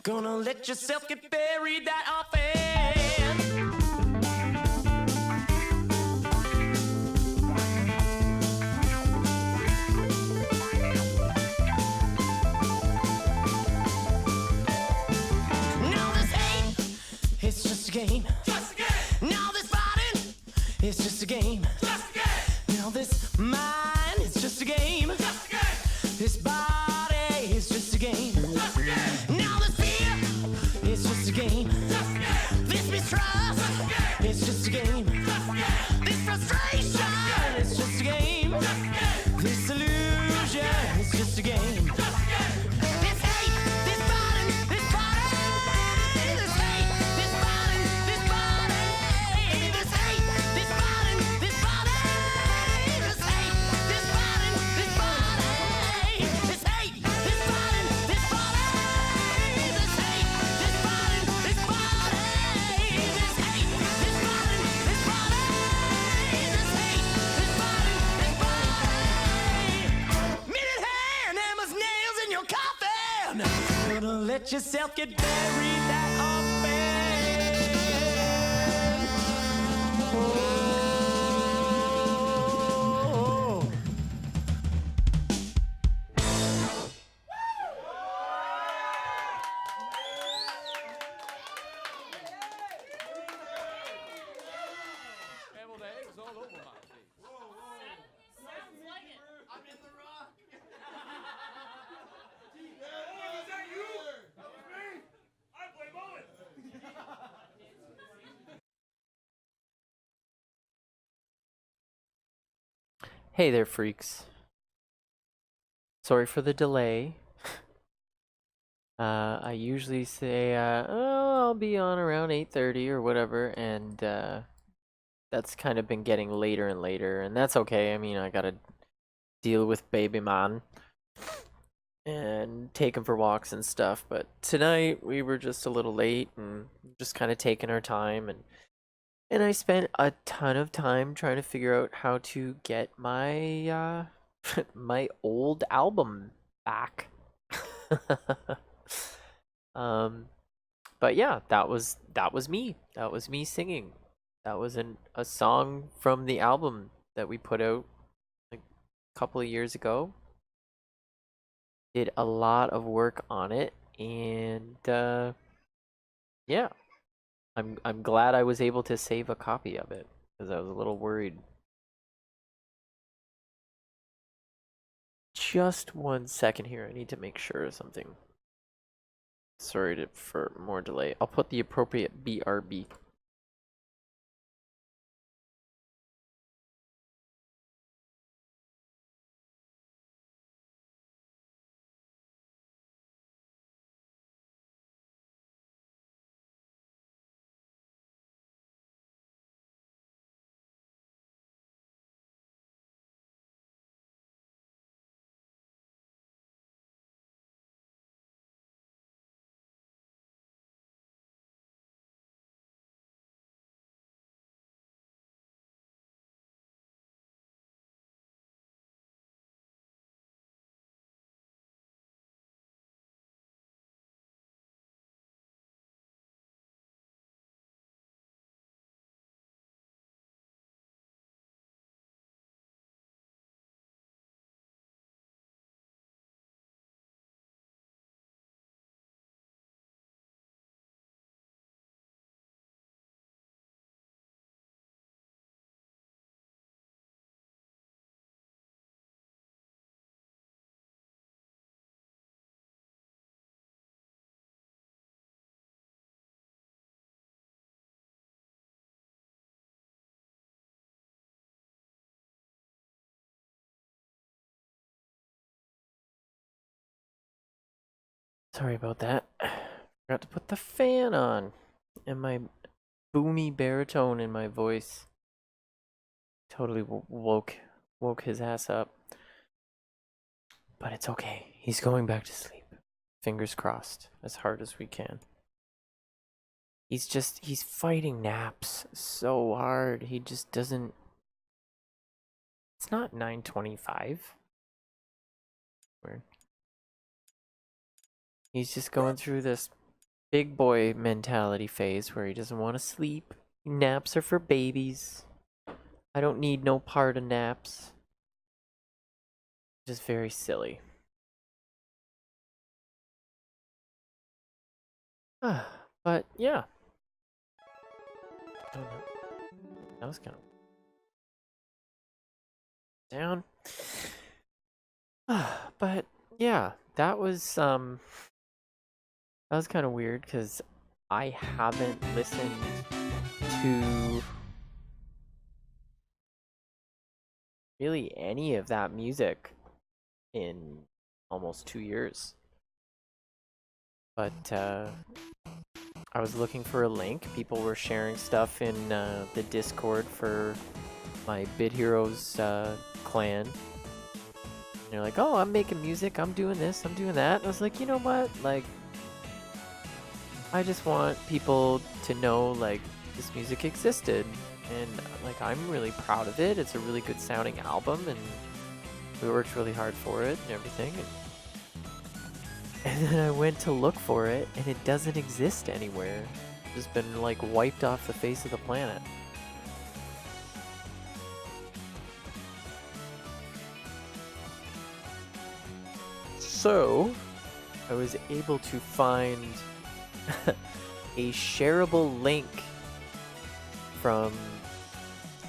Gonna let yourself get buried that often. Now this hate, it's just a game. Just a game. Now this fighting, it's just a game. Just a game. Now this mind, it's just a game. Just a game. This body, it's just a game. Just a game. Now this fear, it's just a game. Just a game. This mistrust, it's just a game. Just a game. This frustration, it's just a game. Just a game. This illusion, it's just a game. Just a game. This hate, this fighting, this body. This hate, this fighting, this body. This hate, this fighting, this body. This hate, this fighting, this body. This hate, this fighting, this body. This hate, this fighting, this body. This hate, this fighting, this body. This hate, this fighting, this body. Minute hand, hammers, nails in your coffin. Gonna let yourself get buried that often. Oh. Scrambled eggs all over my face. Sounds like it. I'm in the rock. Oh, is that you? That was me. I play bowling. Hey there, freaks. Sorry for the delay. I usually say, oh, I'll be on around 8:30 or whatever, and that's kind of been getting later and later, and that's okay. I mean, I gotta deal with baby man and take him for walks and stuff, but tonight we were just a little late and just kind of taking our time, and I spent a ton of time trying to figure out how to get my my old album back. But yeah, that was me. That was me singing. That was a song from the album that we put out like a couple of years ago. Did a lot of work on it, and yeah. I'm glad I was able to save a copy of it, because I was a little worried. Just 1 second here, I need to make sure of something. Sorry for more delay. I'll put the appropriate BRB. Sorry about that. Forgot to put the fan on, and my boomy baritone in my voice totally woke his ass up. But it's okay. He's going back to sleep. Fingers crossed, as hard as we can. He's fighting naps so hard. He just doesn't. It's not 9:25. Weird. He's just going through this big boy mentality phase where he doesn't want to sleep. Naps are for babies. I don't need no part of naps. Just very silly. But yeah. I don't know. That was kind of down. But yeah, that was kind of weird because I haven't listened to really any of that music in almost 2 years. But I was looking for a link. People were sharing stuff in the Discord for my Bit Heroes clan. And they're like, oh, I'm making music, I'm doing this, I'm doing that. And I was like, you know what? Like, I just want people to know, like, this music existed. And, like, I'm really proud of it. It's a really good sounding album, and we worked really hard for it and everything. And then I went to look for it, and it doesn't exist anywhere. It's just been, like, wiped off the face of the planet. So, I was able to find a shareable link from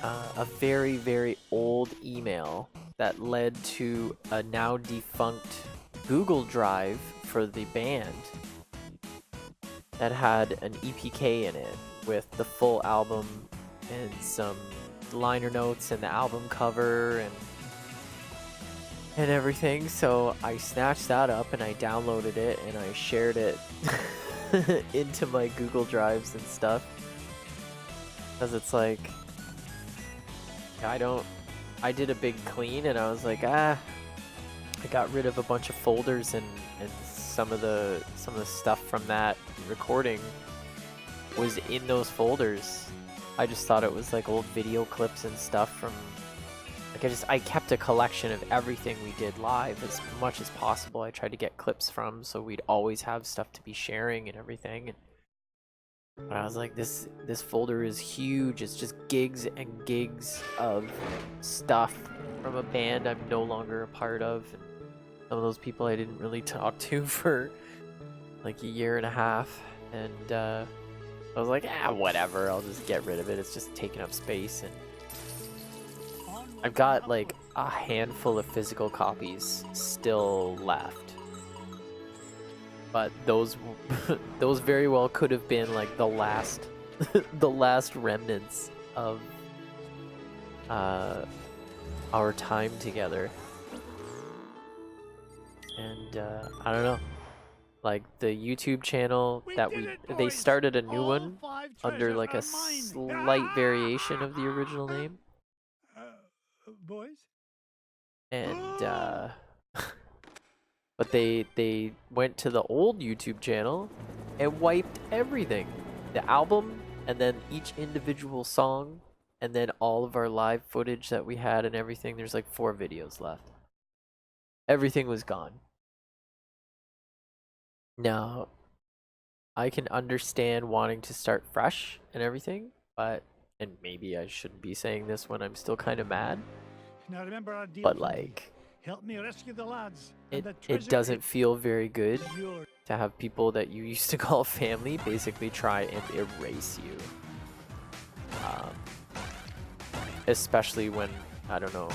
a very, very old email that led to a now defunct Google Drive for the band that had an EPK in it with the full album and some liner notes and the album cover and everything. So I snatched that up and I downloaded it and I shared it into my Google Drives and stuff, because it's like, I did a big clean and I was like, I got rid of a bunch of folders and some of the stuff from that recording was in those folders. I just thought it was like old video clips and stuff from, like, I kept a collection of everything we did live as much as possible. I tried to get clips from, so we'd always have stuff to be sharing and everything. But I was like, this folder is huge. It's just gigs and gigs of stuff from a band I'm no longer a part of. And some of those people I didn't really talk to for like a year and a half. And I was like, whatever, I'll just get rid of it. It's just taking up space. And I've got like a handful of physical copies still left. But those very well could have been like the last the last remnants of our time together. And I don't know, like the YouTube channel that they started a new one under like a slight variation of the original name. Boys? And but they went to the old YouTube channel and wiped everything. The album, and then each individual song, and then all of our live footage that we had and everything. There's like 4 videos left. Everything was gone. Now, I can understand wanting to start fresh and everything, but, and maybe I shouldn't be saying this when I'm still kind of mad, Now remember our deal. but like, Help me rescue the lads. it doesn't feel very good to have people that you used to call family basically try and erase you. Especially when, I don't know,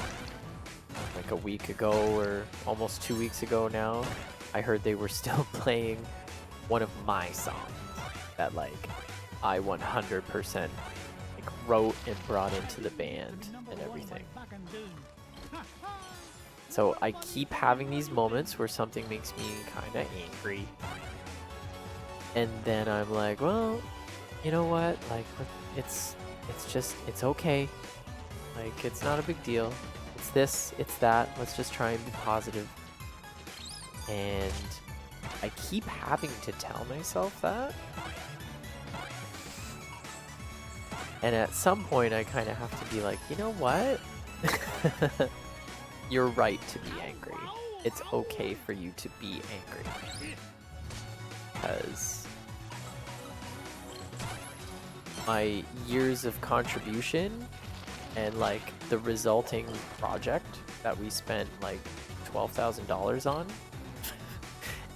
like a week ago or almost 2 weeks ago now, I heard they were still playing one of my songs that like I 100% like wrote and brought into the band and everything. So I keep having these moments where something makes me kind of angry. And then I'm like, well, you know what? Like, it's okay. Like, it's not a big deal. It's this, it's that. Let's just try and be positive. And I keep having to tell myself that. And at some point, I kind of have to be like, you know what? You're right to be angry. It's okay for you to be angry. Because my years of contribution and like the resulting project that we spent like $12,000 on,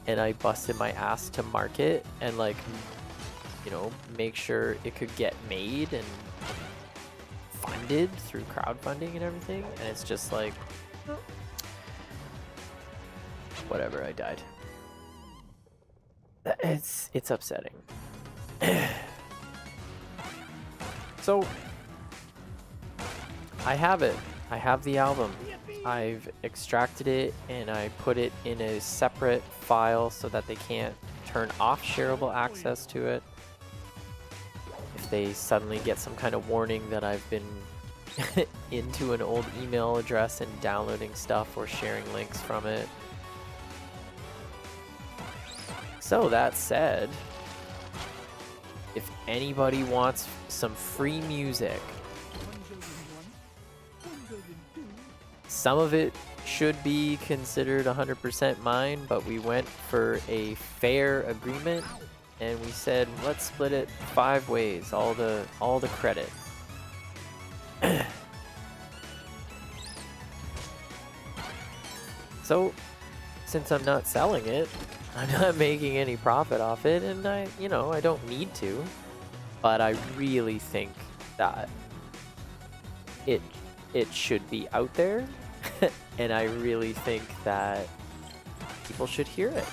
and I busted my ass to market and like, you know, make sure it could get made and funded through crowdfunding and everything, and it's just like, whatever, I died. It's upsetting. So I have it. I have the album. I've extracted it and I put it in a separate file so that they can't turn off shareable access to it. If they suddenly get some kind of warning that I've been into an old email address and downloading stuff or sharing links from it. So that said, if anybody wants some free music, some of it should be considered 100% mine, but we went for a fair agreement and we said, let's split it 5 ways, all the credit. So, since I'm not selling it, I'm not making any profit off it, and I don't need to, but I really think that it should be out there, and I really think that people should hear it.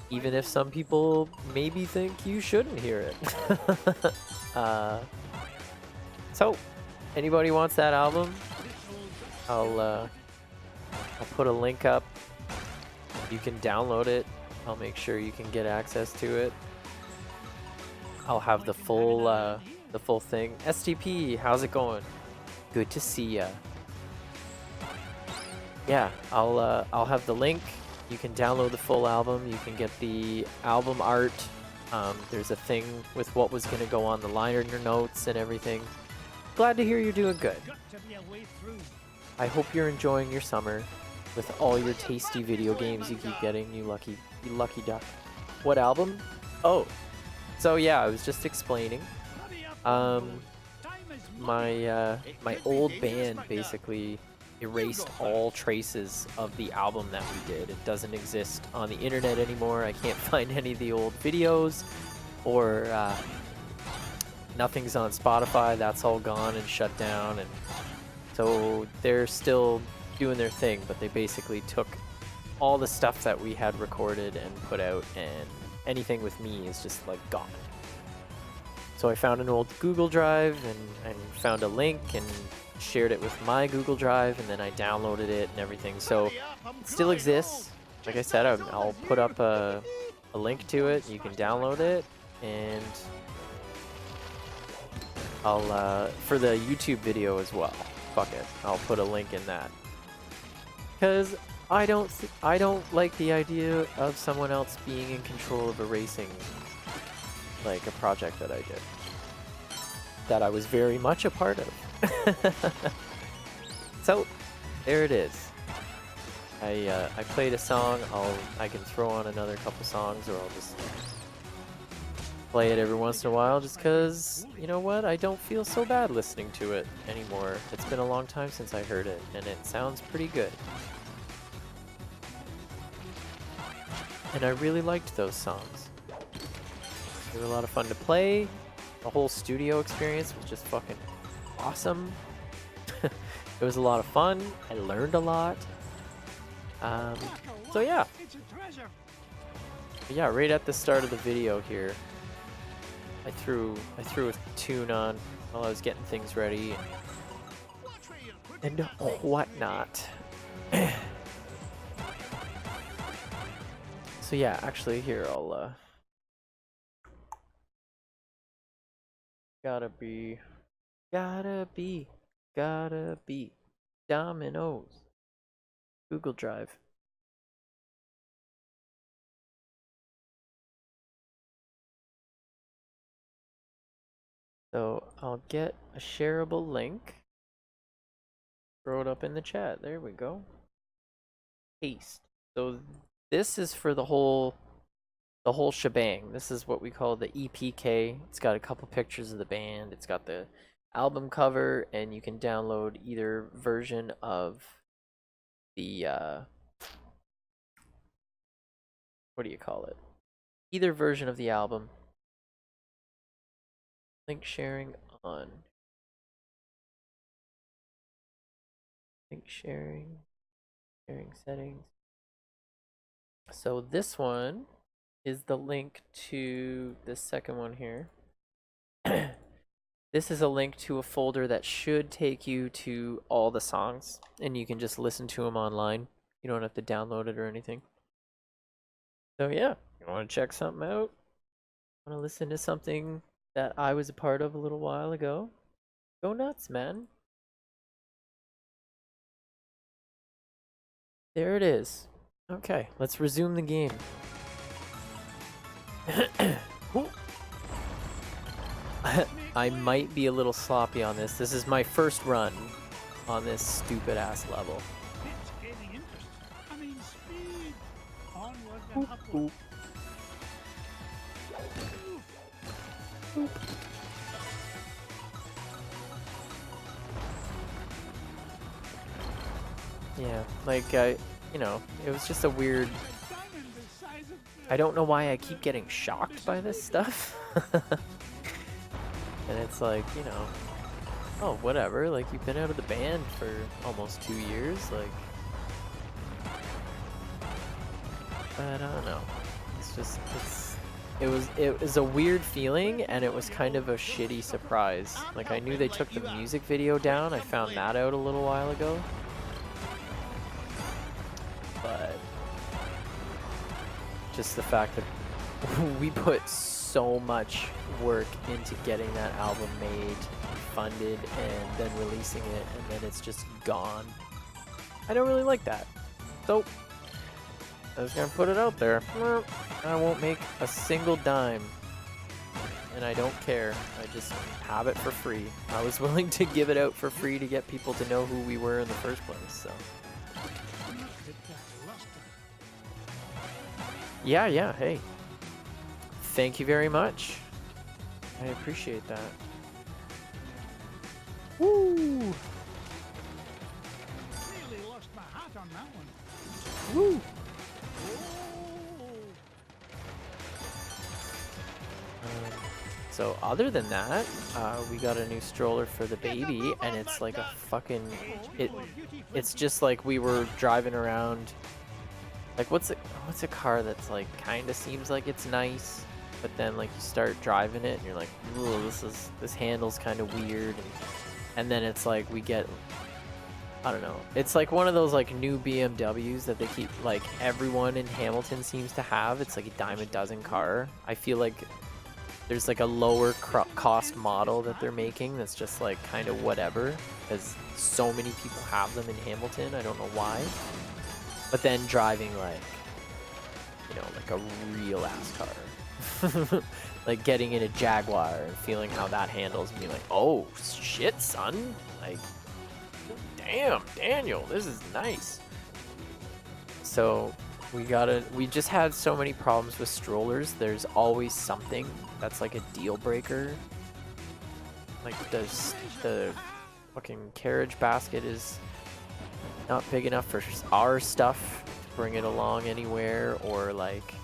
Even if some people maybe think you shouldn't hear it. So, anybody wants that album? I'll put a link up. You can download it. I'll make sure you can get access to it. I'll have the full thing. STP, how's it going? Good to see ya. Yeah, I'll have the link. You can download the full album. You can get the album art. There's a thing with what was going to go on the liner notes and everything. Glad to hear you're doing good. I hope you're enjoying your summer with all your tasty video games you keep getting, you lucky duck. What album? Oh, so yeah, I was just explaining. My old band basically erased all traces of the album that we did. It doesn't exist on the internet anymore. I can't find any of the old videos, or nothing's on Spotify. That's all gone and shut down, and so they're still doing their thing, but they basically took all the stuff that we had recorded and put out, and anything with me is just like gone. So I found an old Google Drive and found a link and shared it with my Google Drive, and then I downloaded it and everything. So it still exists. Like I said, I'll put up a link to it. You can download it, and I'll for the YouTube video as well. Fuck it, I'll put a link in that. Because I don't like the idea of someone else being in control of erasing like a project that I did, that I was very much a part of. So there it is. I played a song. I can throw on another couple songs, or I'll just play it every once in a while, just because, you know what, I don't feel so bad listening to it anymore. It's been a long time since I heard it, and it sounds pretty good. And I really liked those songs. They were a lot of fun to play. The whole studio experience was just fucking awesome. It was a lot of fun. I learned a lot. So yeah. But yeah, right at the start of the video here, I threw a tune on while I was getting things ready and whatnot. So yeah, actually here I'll gotta be Domino's Google Drive. So I'll get a shareable link, throw it up in the chat. There we go. Paste. So this is for the whole the whole shebang. This is what we call the EPK. It's got a couple pictures of the band. It's got the album cover, and you can download either version of the what do you call it? Either version of the album. Link sharing on. Link sharing. Sharing settings. So this one is the link to the second one here. This is a link to a folder that should take you to all the songs, and you can just listen to them online. You don't have to download it or anything. So yeah, you want to check something out? Want to listen to something that I was a part of a little while ago? Go nuts, man. There it is. Okay, let's resume the game. I might be a little sloppy on this. This is my first run on this stupid ass level. It's gaining interest. I mean, speed. Onward and upward. Yeah, like you know, it was just a weird. Diamond the size of I don't know why I keep getting shocked by this stuff. And it's like, you know, oh, whatever. Like, you've been out of the band for almost 2 years. Like, but I don't know. It's just, it was a weird feeling, and it was kind of a shitty surprise. Like, I knew they took the music video down. I found that out a little while ago. But just the fact that we put so much work into getting that album made, funded, and then releasing it, and then it's just gone. I don't really like that. So, I was gonna put it out there. I won't make a single dime, and I don't care. I just have it for free. I was willing to give it out for free to get people to know who we were in the first place, so. Yeah, hey. Thank you very much. I appreciate that. Woo! Really lost my hat on that one. Woo! So other than that, we got a new stroller for the baby, and it's like a fucking it's just like we were driving around. Like, what's a car that's like kind of seems like it's nice, but then like you start driving it and you're like, "Ugh, this handle's kind of weird," and then it's like we get, I don't know, it's like one of those like new BMWs that they keep, like, everyone in Hamilton seems to have. It's like a dime a dozen car. I feel like there's like a lower cost model that they're making that's just like kind of whatever, because so many people have them in Hamilton. I don't know why. But then driving, like, you know, like a real ass car. Like getting in a Jaguar and feeling how that handles, and being like, oh shit, son, like, damn, Daniel, this is nice. So we just had so many problems with strollers. There's always something that's like a deal breaker. Like the fucking carriage basket is not big enough for our stuff to bring it along anywhere, or like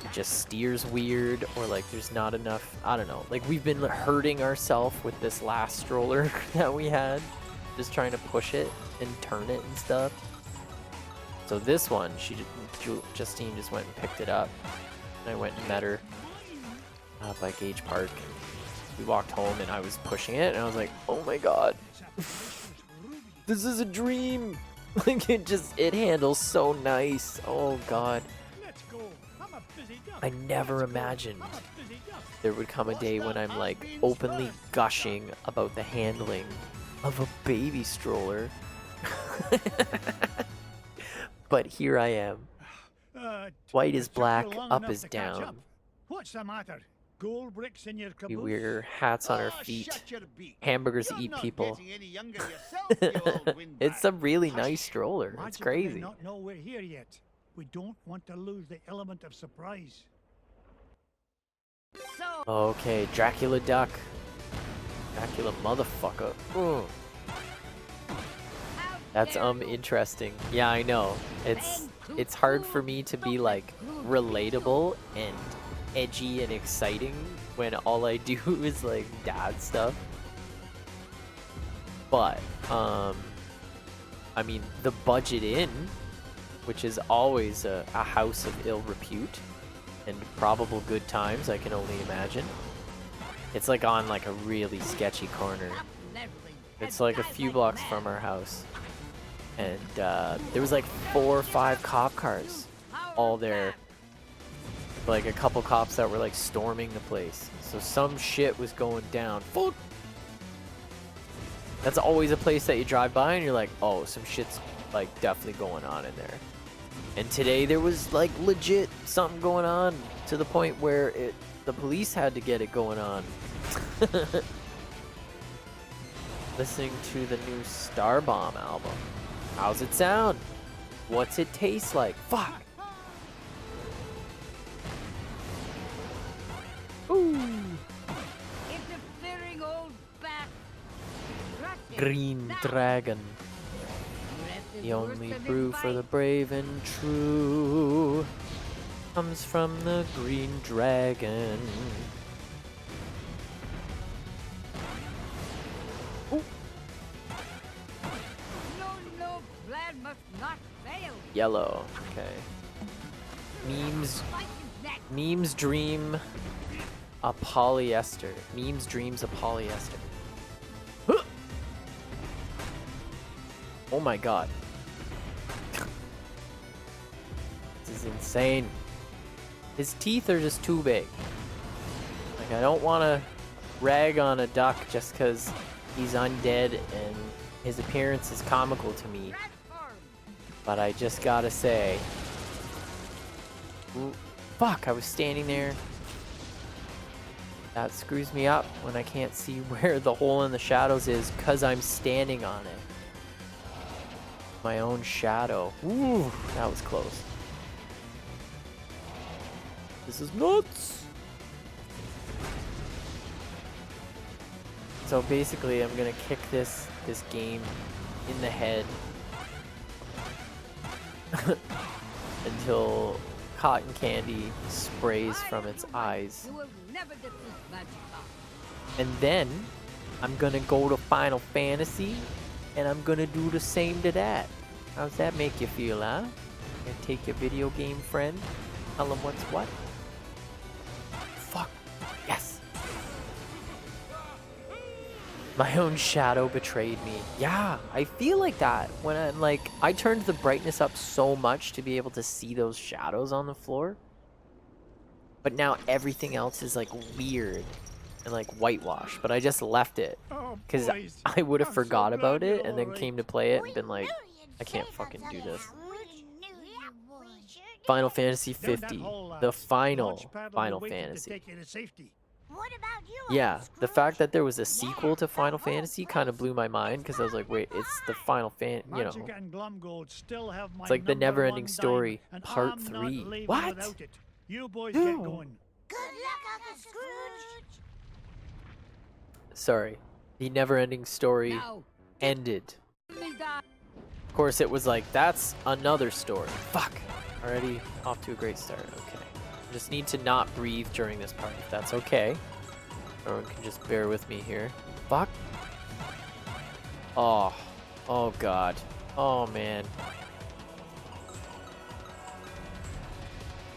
it just steers weird, or like there's not enough, I don't know, like we've been hurting ourselves with this last stroller that we had, just trying to push it and turn it and stuff. So this one, Justine just went and picked it up, and I went and met her by Gage Park. We walked home and I was pushing it, and I was like, oh my god. This is a dream. Like, it handles so nice. Oh god. I never imagined there would come a day when I'm like openly gushing about the handling of a baby stroller. But here I am. White is black, up is down. What's the matter? Gold bricks in your We caboose? wear hats on our feet. Shut your beak. Hamburgers You're eat not people. getting any younger yourself, you old windbag. It's a really nice stroller. Why It's do they crazy. not know we're here yet? We don't want to lose the element of surprise. Okay, Dracula duck. Dracula motherfucker. Ooh. That's interesting. Yeah, I know. It's hard for me to be like relatable and edgy and exciting when all I do is like dad stuff. But I mean, the Budget Inn, which is always a house of ill repute and probable good times, I can only imagine. It's like on like a really sketchy corner. It's like a few blocks from our house. And there was like 4 or 5 cop cars all there. Like a couple cops that were like storming the place. So some shit was going down. Fuck! That's always a place that you drive by and you're like, oh, some shit's like definitely going on in there. And today there was like legit something going on to the point where the police had to get it going on. Listening to the new Starbomb album. How's it sound? What's it taste like? Fuck! Ooh! Interfering old bat. Green Dragon. The only brew for the brave and true comes from the Green Dragon. Ooh. No, plan must not fail. Yellow. Okay. Memes dream a polyester. Memes dreams a polyester. Oh my god. This is insane. His teeth are just too big. Like, I don't want to rag on a duck just because he's undead and his appearance is comical to me. But I just gotta say... Ooh, fuck, I was standing there. That screws me up when I can't see where the hole in the shadows is because I'm standing on it. My own shadow. Ooh, that was close. This is nuts. So basically, I'm gonna kick this game in the head until cotton candy sprays from its eyes. You will never defeat Magic Box. And then I'm gonna go to Final Fantasy and I'm gonna do the same to that. How's that make you feel, huh? Gonna take your video game friend, tell him what's what? Fuck. Yes. My own shadow betrayed me. Yeah, I feel like that when I'm like, I turned the brightness up so much to be able to see those shadows on the floor. But now everything else is like weird and like whitewashed, but I just left it because I would have forgot about it and then came to play it and been like, I can't fucking do this. Final Fantasy 50, the final Final Fantasy. Yeah, the fact that there was a sequel to Final Fantasy kind of blew my mind because I was like, wait, it's the Final Fan, you know. It's like the Never-Ending Story, Part 3. What? You boys get going. Good luck, Uncle Scrooge. Sorry, the Never-Ending Story ended. Of course, it was like, that's another story. Fuck. Already off to a great start. Okay. Just need to not breathe during this part, if that's okay. Everyone can just bear with me here. Fuck. Oh. Oh, God. Oh, man.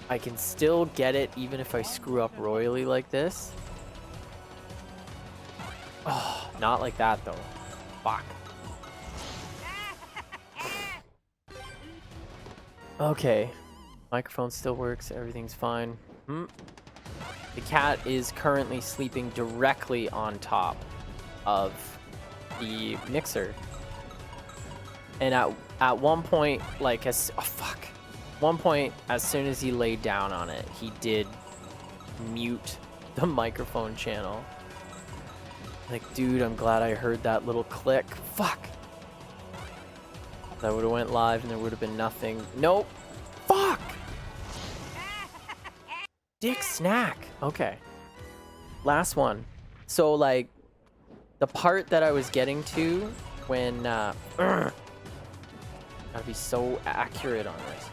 I can still get it even if I screw up royally like this. Oh, not like that, though. Fuck. Okay, microphone still works, everything's fine. The cat is currently sleeping directly on top of the mixer. And at one point, like, one point, as soon as he laid down on it, he did mute the microphone channel. Like, dude, I'm glad I heard that little click. Fuck! That would have went live and there would have been nothing. Nope. Fuck! Dick snack. Okay. Last one. So, like, the part that I was getting to when, gotta be so accurate on this.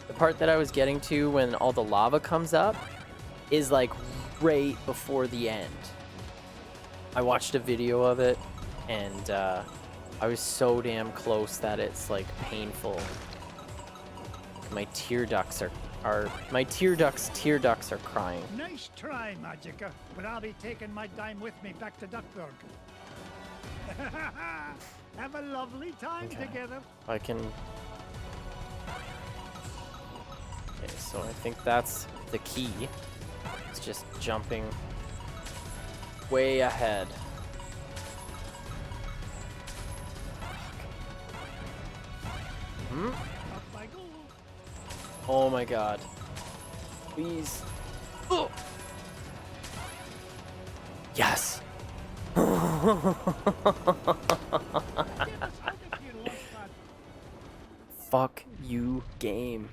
The part that I was getting to when all the lava comes up is, like, right before the end. I watched a video of it, and, I was so damn close that it's, like, painful. My tear ducts are tear ducts are crying. Nice try, Magica, but I'll be taking my dime with me back to Duckburg. Have a lovely time Okay. together. I can... Okay, so I think that's the key. It's just jumping way ahead. Hmm? Up I go. Oh my god. Please. Oh. Yes. Fuck you, game.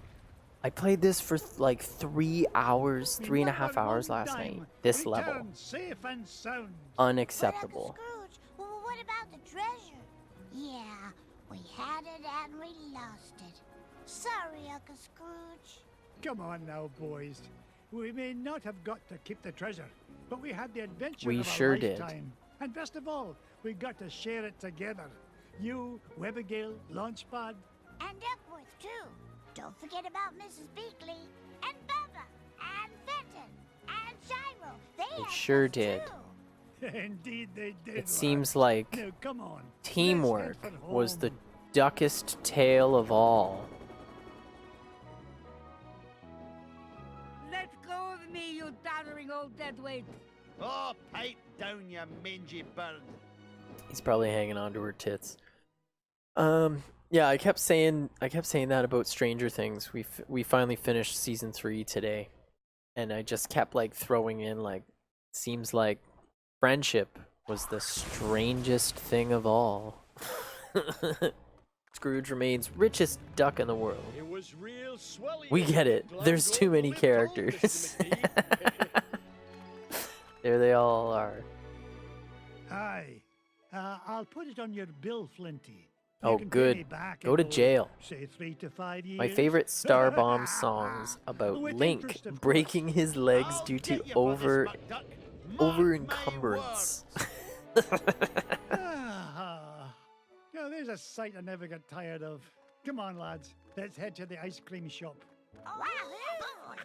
I played this for like 3 hours, 3.5 hours last night. This level. Return safe and sound. Unacceptable. But Uncle Scrooge, what about the treasure? Yeah, we had it and we lost it. Sorry, Uncle Scrooge. Come on now, boys. We may not have got to keep the treasure, but we had the adventure We of a sure did. lifetime. And best of all, we got to share it together. You, Webigail, Launchpad. And Duckworth, too. Don't forget about Mrs. Beakley, and Bubba, and Fenton, and Shiro. They had sure stuff, did. too. Indeed they did. It seems like Now, come on. teamwork Let's head for was the home. duckest tale of all. Let go of me, you doddering old deadweight. Oh, pipe down, you mangy bird. He's probably hanging on to her tits. Yeah, I kept saying that about Stranger Things. We finally finished season 3 today, and I just kept like throwing in like, seems like friendship was the strangest thing of all. Scrooge remains richest duck in the world. It was real swelly. We get it. There's too many characters. There they all are. Aye. I'll put it on your bill, Flinty. Oh, You can pay good. me back Go in, to jail. Say 3 to 5 years. My favorite Starbomb songs about With Link interest, of breaking his legs I'll due to get you for this, McDuck. Mark over my encumbrance. Now, there's a sight I never get tired of. Come on, lads. Let's head to the ice cream shop. Wahoo!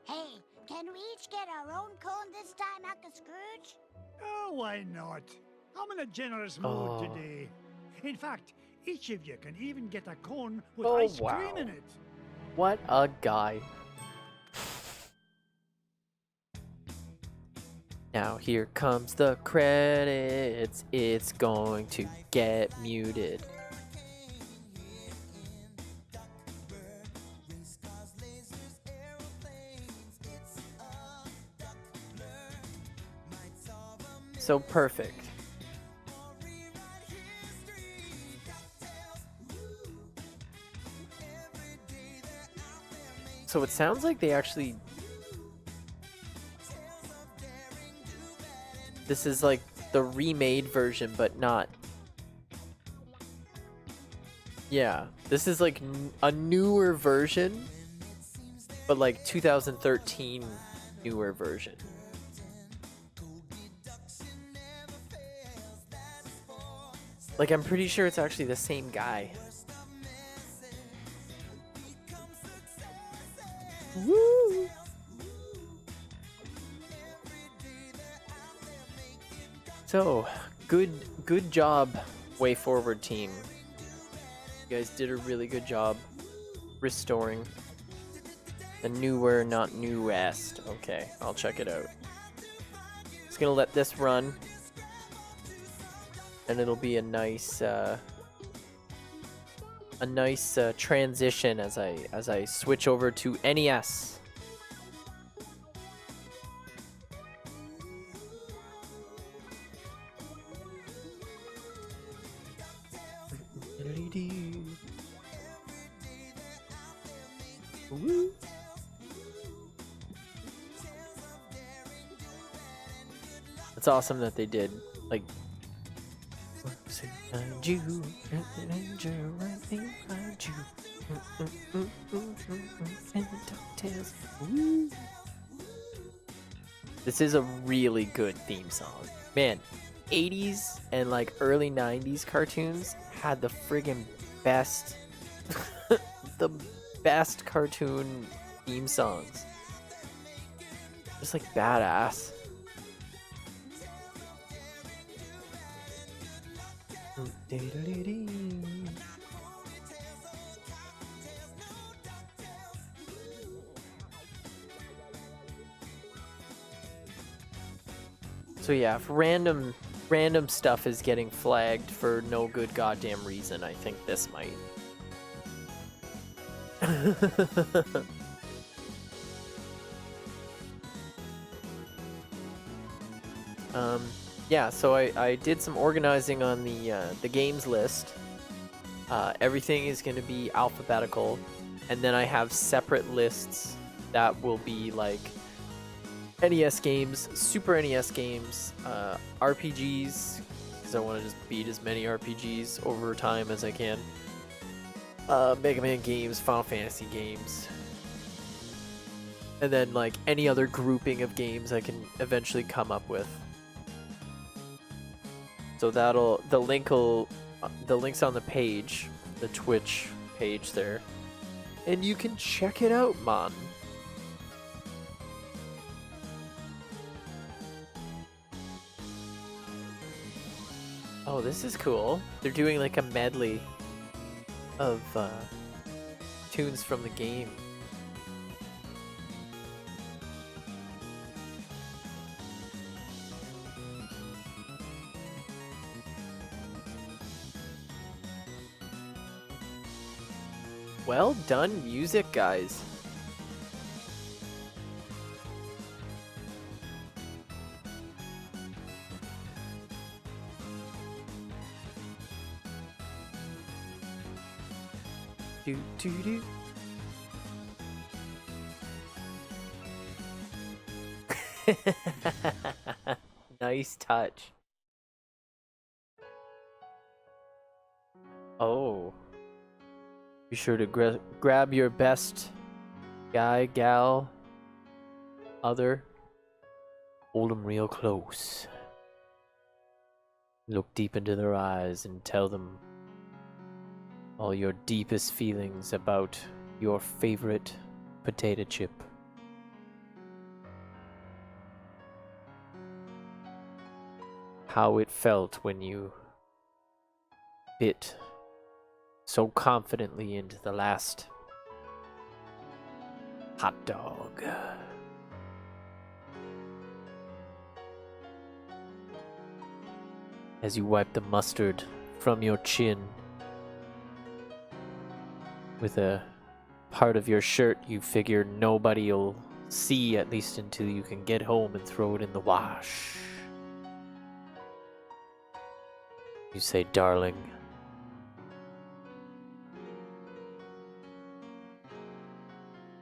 Hey, can we each get our own cone this time, Uncle Scrooge? Oh, why not? I'm in a generous mood Oh. today. In fact, each of you can even get a cone with Oh, ice wow. cream in it. What a guy. Now here comes the credits. It's going to get muted. So perfect. So it sounds like they actually... This is like the remade version, but not... Yeah, this is like a newer version, but like 2013 newer version. Like, I'm pretty sure it's actually the same guy. Woo! So, good job, Way Forward team. You guys did a really good job restoring the newer, not newest. Okay, I'll check it out. Just gonna let this run, and it'll be a nice transition as I switch over to NES. Woo. It's awesome that they did like. Find you, right behind you. And the DuckTales. Woo. This is a really good theme song. Man, 80s and like early 90s cartoons had the friggin' best the best cartoon theme songs. Just like badass. So yeah, if random stuff is getting flagged for no good goddamn reason, I think this might. Yeah, so I did some organizing on the games list. Everything is going to be alphabetical, and then I have separate lists that will be like NES games, Super NES games, RPGs, because I want to just beat as many RPGs over time as I can. Mega Man games, Final Fantasy games, and then like any other grouping of games I can eventually come up with. So the link's on the page, the Twitch page there, and you can check it out, man. Oh, this is cool. They're doing like a medley of tunes from the game. Well done music, guys. Do do do. Nice touch. Oh. Be sure to grab your best guy, gal, other. Hold them real close. Look deep into their eyes and tell them all your deepest feelings about your favorite potato chip. How it felt when you bit so confidently into the last hot dog. As you wipe the mustard from your chin with a part of your shirt you figure nobody'll see, at least until you can get home and throw it in the wash. You say, darling,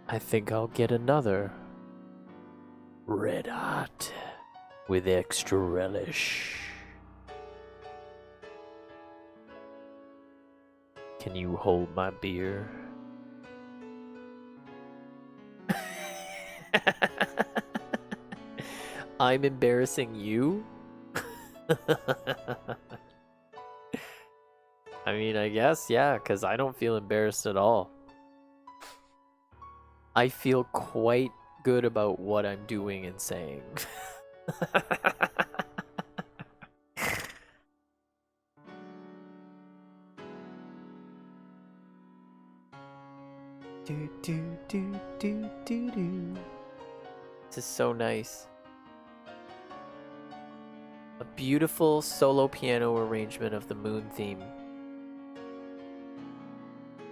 I think I'll get another red hot with extra relish. Can you hold my beer? I'm embarrassing you? I mean, I guess, yeah, because I don't feel embarrassed at all. I feel quite good about what I'm doing and saying. Do, do, do, do, do, do. This is so nice. A beautiful solo piano arrangement of the Moon theme.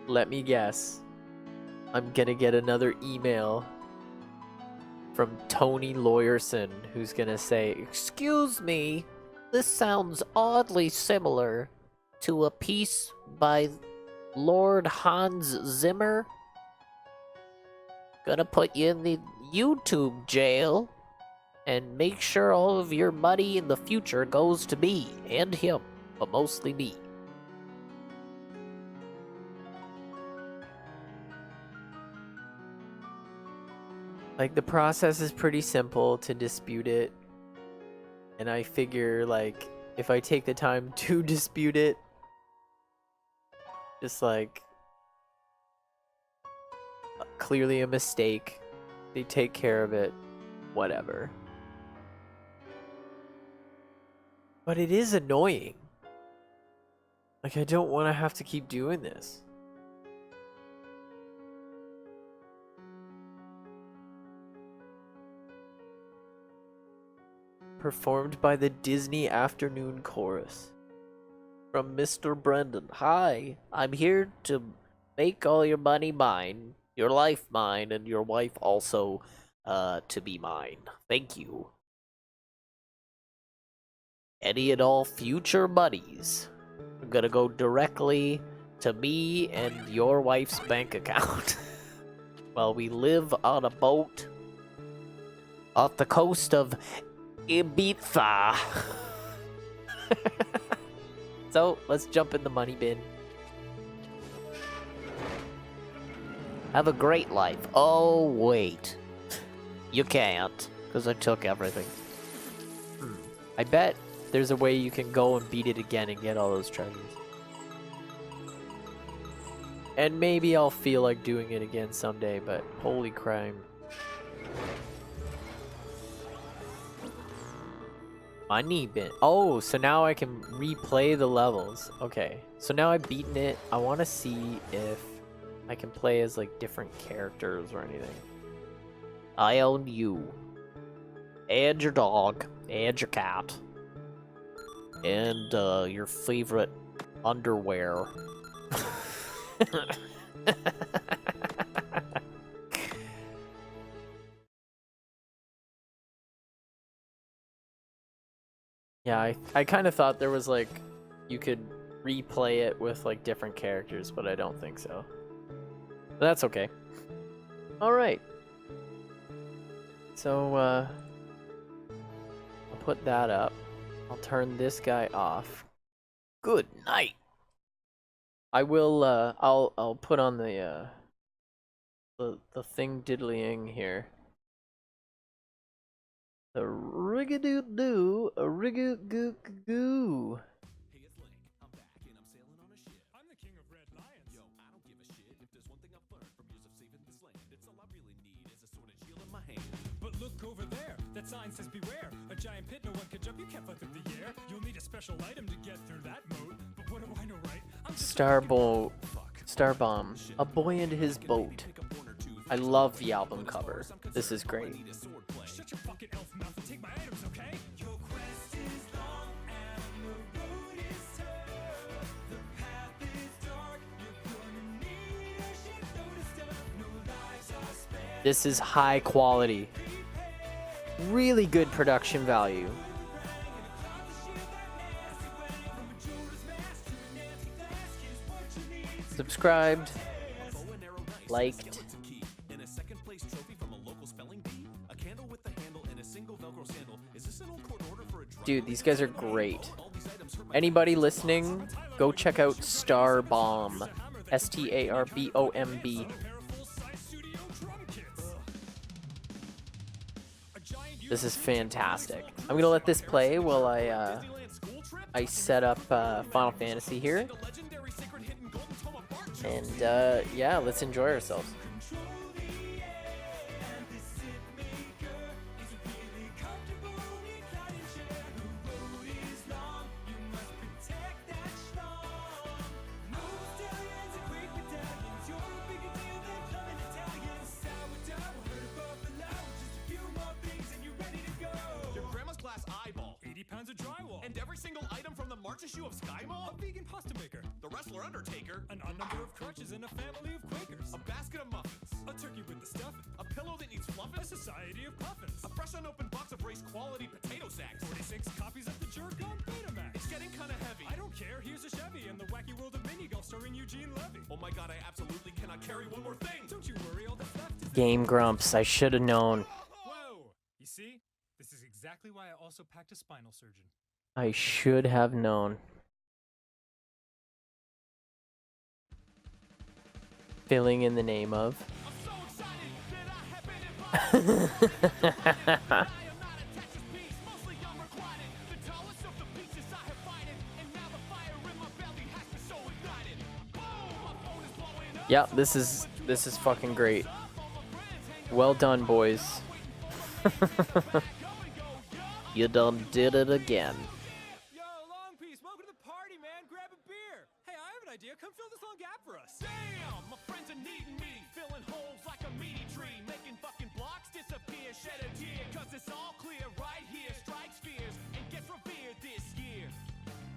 Let me guess. I'm gonna get another email from Tony Lawyerson, who's gonna say, "Excuse me, this sounds oddly similar to a piece by Lord Hans Zimmer." Gonna put you in the YouTube jail and make sure all of your money in the future goes to me and him, but mostly me. Like, the process is pretty simple to dispute it. And I figure, like, if I take the time to dispute it, just like, clearly a mistake, they take care of it, whatever. But it is annoying. Like, I don't want to have to keep doing this. Performed by the Disney Afternoon Chorus. From Mr. Brendan. Hi, I'm here to make all your money mine, your life mine, and your wife also to be mine. Thank you. Any and all future monies are gonna go directly to me and your wife's bank account. While we live on a boat off the coast of Ibiza. So, let's jump in the money bin. Have a great life. Oh, wait. You can't, because I took everything. I bet there's a way you can go and beat it again and get all those treasures. And maybe I'll feel like doing it again someday, but holy crime. Money bin. Oh, so now I can replay the levels. Okay, so now I've beaten it. I want to see if I can play as like different characters or anything. I own you. And your dog. And your cat. And your favorite underwear. Yeah, I kind of thought there was like you could replay it with like different characters, but I don't think so. But that's okay. All right. So I'll put that up. I'll turn this guy off. Good night. I will I'll put on the thing diddlying here. The rig-a-doo-doo, a rig-a-goo-goo. Hey, it's Link. I'm back and I'm sailing on a ship. I'm the king of red lions. Yo, I don't give a shit. If there's one thing I've learned from years of saving this land, it's all I really need is a sword and shield in my hand. But look over there. That sign says beware. A giant pit, no one can jump. You can't fly through the air. You'll need a special item to get through that moat. But what do I know, right? I'm just Starbomb. A boy and his boat. I love the album cover. This is great. shut your fucking elf mouth and take my items, okay? Your quest is long and the road is tough. The path is dark. You're gonna need a shitload of stuff. No lives are spared. This is high quality. Really good production value. Subscribed, liked. And a second place trophy from a local spelling bee. A candle with the handle and a single Velcro sandal. Is this an old court order for a drug? Dude, these guys are great. Anybody listening, go check out Starbomb. Starbomb. This is fantastic. I'm gonna let this play while I set up Final Fantasy here. And yeah, let's enjoy ourselves. Your grandma's glass eyeball. 80 pounds of drywall. And every single item from the March issue of Sky Mall. A vegan pasta maker. The wrestler Undertaker. An odd number of crutches and a family of Quakers. A basket of muffins. A turkey with the stuffing. A pillow that needs fluffing. A society of puffins. A fresh unopened box of race quality potato sacks. 46 copies of the Jerk on Betamax. It's getting kinda heavy. I don't care, here's a Chevy in the wacky world of mini golf starring Eugene Levy. Oh my god, I absolutely cannot carry one more thing. Don't you worry, all that's left is Game Grumps, I should have known. Whoa! You see? This is exactly why I also packed a spinal surgeon. I should have known. Filling in the name of. Yeah, this is fucking great. Well done, boys. You done did it again. Yo, Long Piece, welcome to the party, man. Grab a beer. Hey, I have an idea. Come fill this long gap for us. Damn, my friends are needing me, filling holes like a meaty tree, making fucking blocks disappear, shed a tear, cause it's all clear right here, strikes fears, and gets revered this year.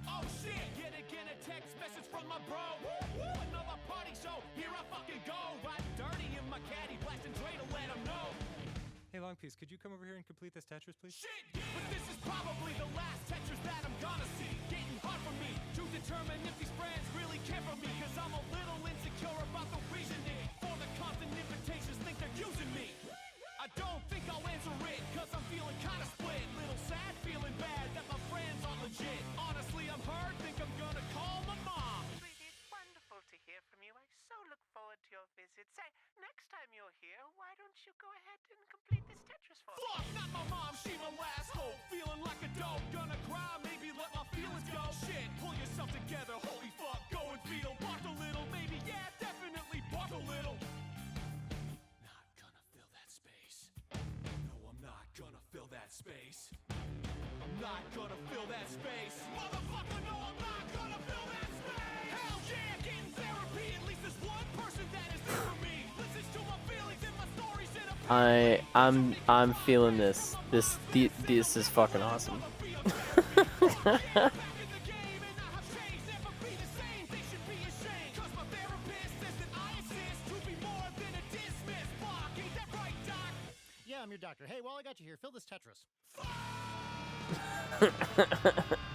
Oh shit, yet again a text message from my bro. Woo, another party show, here I fucking go, riding dirty in my caddy, blasting Dre to let him know. Hey, Long Piece, could you come over here and complete this Tetris, please? Shit, but this is probably the last Tetris that I'm gonna see. Getting hard for me to determine if these friends really care for me, cause I'm a little insecure about the reasoning for the constant invitations, think they're using me. I don't think I'll answer it, cause I'm feeling kinda split. Little sad, feeling bad that my friends aren't legit. Honestly, I'm hurt, think I'm gonna call my mom. Sweetie, it's wonderful to hear from you. I so look forward to your visit. Say, next time you're here, why don't you go ahead and complete this Tetris for me? Fuck, not my mom, she my last hope. Feeling like a dope, gonna cry, maybe let my feelings go. Shit, pull yourself together, holy fuck, go and feel. Bark a little, maybe, yeah, definitely bark a little. Not gonna fill that space. No, I'm not gonna fill that space. I'm not gonna fill that space. Motherfucker, no, I'm not gonna fill that space. Hell yeah, getting therapy. At least there's one person that is there for me. Listens to my feelings and my stories in a I'm feeling this. This is fucking awesome. Yeah, I'm your doctor. Hey, while I got you here, fill this Tetris.